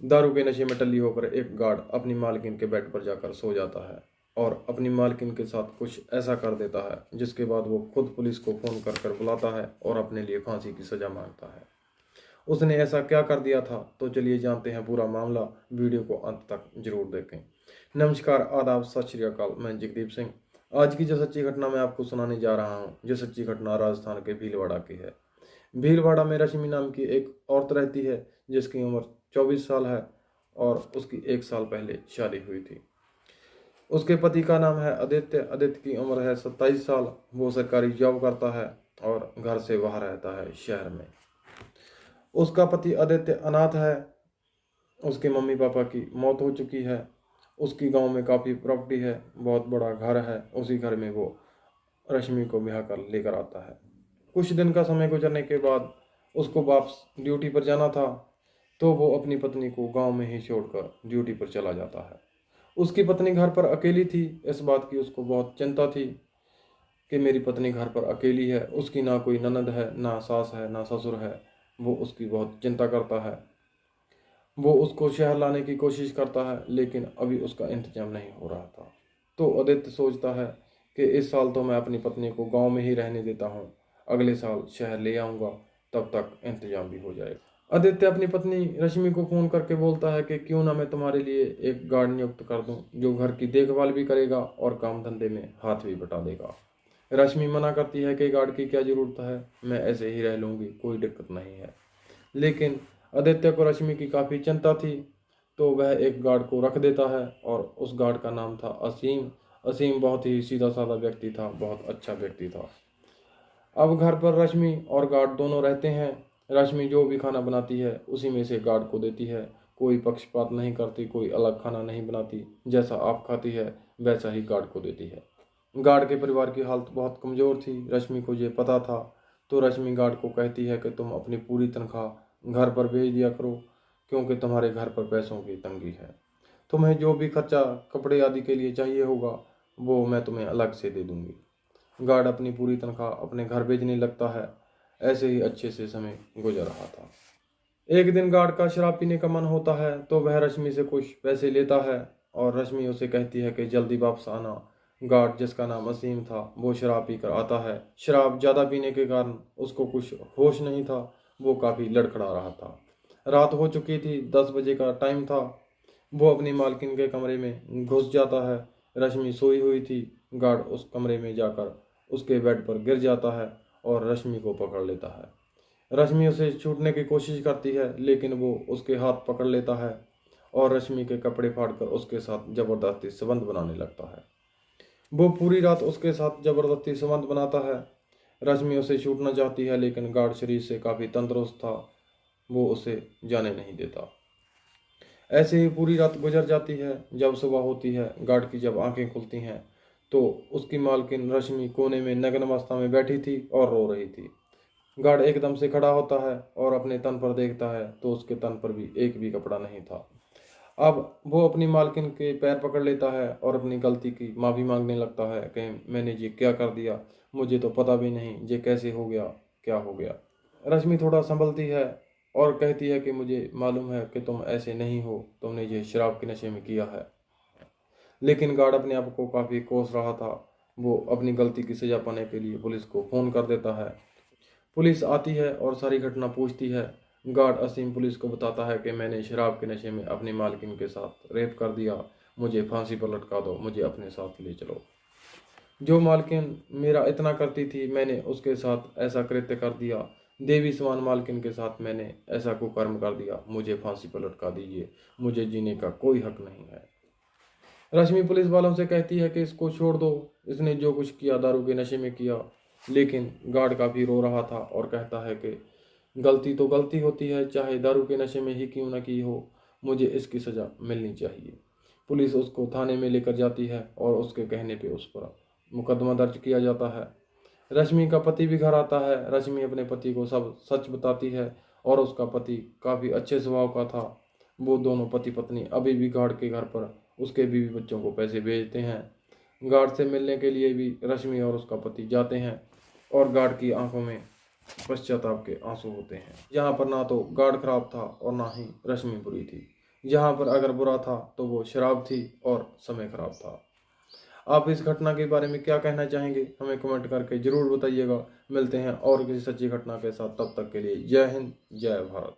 दारू के नशे में टल्ली होकर एक गार्ड अपनी मालकिन के बेड पर जाकर सो जाता है और अपनी मालकिन के साथ कुछ ऐसा कर देता है जिसके बाद वो खुद पुलिस को फोन कर कर बुलाता है और अपने लिए फांसी की सजा मांगता है। उसने ऐसा क्या कर दिया था, तो चलिए जानते हैं पूरा मामला। वीडियो को अंत तक जरूर देखें। नमस्कार, आदाब, सत श्री अकाल। मैं जगदीप सिंह। आज की जो सच्ची घटना मैं आपको सुनाने जा रहा हूँ, जो सच्ची घटना राजस्थान के भीलवाड़ा की है। भीलवाड़ा में रश्मि नाम की एक औरत रहती है जिसकी उम्र 24 साल है और उसकी 1 साल पहले शादी हुई थी। उसके पति का नाम है आदित्य। आदित्य की उम्र है 27 साल। वो सरकारी जॉब करता है और घर से बाहर रहता है शहर में। उसका पति आदित्य अनाथ है। उसके मम्मी पापा की मौत हो चुकी है। उसकी गांव में काफ़ी प्रॉपर्टी है, बहुत बड़ा घर है। उसी घर में वो रश्मि को ब्याह कर लेकर आता है। कुछ दिन का समय गुजरने के बाद उसको वापस ड्यूटी पर जाना था, तो वो अपनी पत्नी को गांव में ही छोड़कर ड्यूटी पर चला जाता है। उसकी पत्नी घर पर अकेली थी। इस बात की उसको बहुत चिंता थी कि मेरी पत्नी घर पर अकेली है, उसकी ना कोई ननद है, ना सास है, ना ससुर है। वो उसकी बहुत चिंता करता है। वो उसको शहर लाने की कोशिश करता है, लेकिन अभी उसका इंतजाम नहीं हो रहा था। तो आदित्य सोचता है कि इस साल तो मैं अपनी पत्नी को गांव में ही रहने देता हूँ, अगले साल शहर ले आऊँगा, तब तक इंतजाम भी हो जाएगा। आदित्य अपनी पत्नी रश्मि को फ़ोन करके बोलता है कि क्यों ना मैं तुम्हारे लिए एक गार्ड नियुक्त कर दूं, जो घर की देखभाल भी करेगा और काम धंधे में हाथ भी बटा देगा। रश्मि मना करती है कि गार्ड की क्या ज़रूरत है, मैं ऐसे ही रह लूँगी, कोई दिक्कत नहीं है। लेकिन आदित्य को रश्मि की काफ़ी चिंता थी, तो वह एक गार्ड को रख देता है और उस गार्ड का नाम था असीम। असीम बहुत ही सीधा साधा व्यक्ति था, बहुत अच्छा व्यक्ति था। अब घर पर रश्मि और गार्ड दोनों रहते हैं। रश्मि जो भी खाना बनाती है उसी में से गार्ड को देती है। कोई पक्षपात नहीं करती, कोई अलग खाना नहीं बनाती। जैसा आप खाती है वैसा ही गार्ड को देती है। गार्ड के परिवार की हालत बहुत कमज़ोर थी, रश्मि को ये पता था। तो रश्मि गार्ड को कहती है कि तुम अपनी पूरी तनख्वाह घर पर भेज दिया करो, क्योंकि तुम्हारे घर पर पैसों की तंगी है। तुम्हें जो भी खर्चा कपड़े आदि के लिए चाहिए होगा वो मैं तुम्हें अलग से दे दूंगी। गार्ड अपनी पूरी तनख्वाह अपने घर भेजने लगता है। ऐसे ही अच्छे से समय गुजर रहा था। एक दिन गार्ड का शराब पीने का मन होता है, तो वह रश्मि से कुछ पैसे लेता है और रश्मि उसे कहती है कि जल्दी वापस आना। गार्ड, जिसका नाम असीम था, वो शराब पीकर आता है। शराब ज़्यादा पीने के कारण उसको कुछ होश नहीं था। वो काफ़ी लड़खड़ा रहा था। रात हो चुकी थी, 10 बजे का टाइम था। वो अपनी मालकिन के कमरे में घुस जाता है। रश्मि सोई हुई थी। गार्ड उस कमरे में जाकर उसके बेड पर गिर जाता है और रश्मि को पकड़ लेता है। रश्मि उसे छूटने की कोशिश करती है, लेकिन वो उसके हाथ पकड़ लेता है और रश्मि के कपड़े फाड़कर उसके साथ जबरदस्ती संबंध बनाने लगता है। वो पूरी रात उसके साथ जबरदस्ती संबंध बनाता है। रश्मि उसे छूटना चाहती है, लेकिन गार्ड शरीर से काफ़ी तंदुरुस्त था, वो उसे जाने नहीं देता। ऐसे ही पूरी रात गुजर जाती है। जब सुबह होती है, गार्ड की जब आंखें खुलती हैं, तो उसकी मालकिन रश्मि कोने में नग्न अवस्था में बैठी थी और रो रही थी। गार्ड एकदम से खड़ा होता है और अपने तन पर देखता है, तो उसके तन पर भी एक भी कपड़ा नहीं था। अब वो अपनी मालकिन के पैर पकड़ लेता है और अपनी गलती की माफ़ी मांगने लगता है कि मैंने ये क्या कर दिया, मुझे तो पता भी नहीं ये कैसे हो गया, क्या हो गया। रश्मि थोड़ा संभलती है और कहती है कि मुझे मालूम है कि तुम ऐसे नहीं हो, तुमने ये शराब के नशे में किया है। लेकिन गार्ड अपने आप को काफ़ी कोस रहा था। वो अपनी गलती की सज़ा पाने के लिए पुलिस को फ़ोन कर देता है। पुलिस आती है और सारी घटना पूछती है। गार्ड असीम पुलिस को बताता है कि मैंने शराब के नशे में अपनी मालकिन के साथ रेप कर दिया, मुझे फांसी पर लटका दो, मुझे अपने साथ ले चलो। जो मालकिन मेरा इतना करती थी, मैंने उसके साथ ऐसा कृत्य कर दिया। देवी समान मालकिन के साथ मैंने ऐसा कुकर्म कर दिया, मुझे फांसी पर लटका दीजिए, मुझे जीने का कोई हक नहीं है। रश्मि पुलिस वालों से कहती है कि इसको छोड़ दो, इसने जो कुछ किया दारू के नशे में किया। लेकिन गार्ड काफ़ी रो रहा था और कहता है कि गलती तो गलती होती है, चाहे दारू के नशे में ही क्यों ना की हो, मुझे इसकी सज़ा मिलनी चाहिए। पुलिस उसको थाने में लेकर जाती है और उसके कहने पे उस पर मुकदमा दर्ज किया जाता है। रश्मि का पति भी घर आता है। रश्मि अपने पति को सब सच बताती है और उसका पति काफ़ी अच्छे स्वभाव का था। वो दोनों पति पत्नी अभी भी गार्ड के घर पर उसके बीवी बच्चों को पैसे भेजते हैं। गार्ड से मिलने के लिए भी रश्मि और उसका पति जाते हैं और गार्ड की आंखों में पश्चाताप के आंसू होते हैं। यहाँ पर ना तो गार्ड खराब था और ना ही रश्मि बुरी थी। यहाँ पर अगर बुरा था तो वो शराब थी और समय खराब था। आप इस घटना के बारे में क्या कहना चाहेंगे, हमें कमेंट करके जरूर बताइएगा। मिलते हैं और किसी सच्ची घटना के साथ, तब तक के लिए जय हिंद, जय भारत।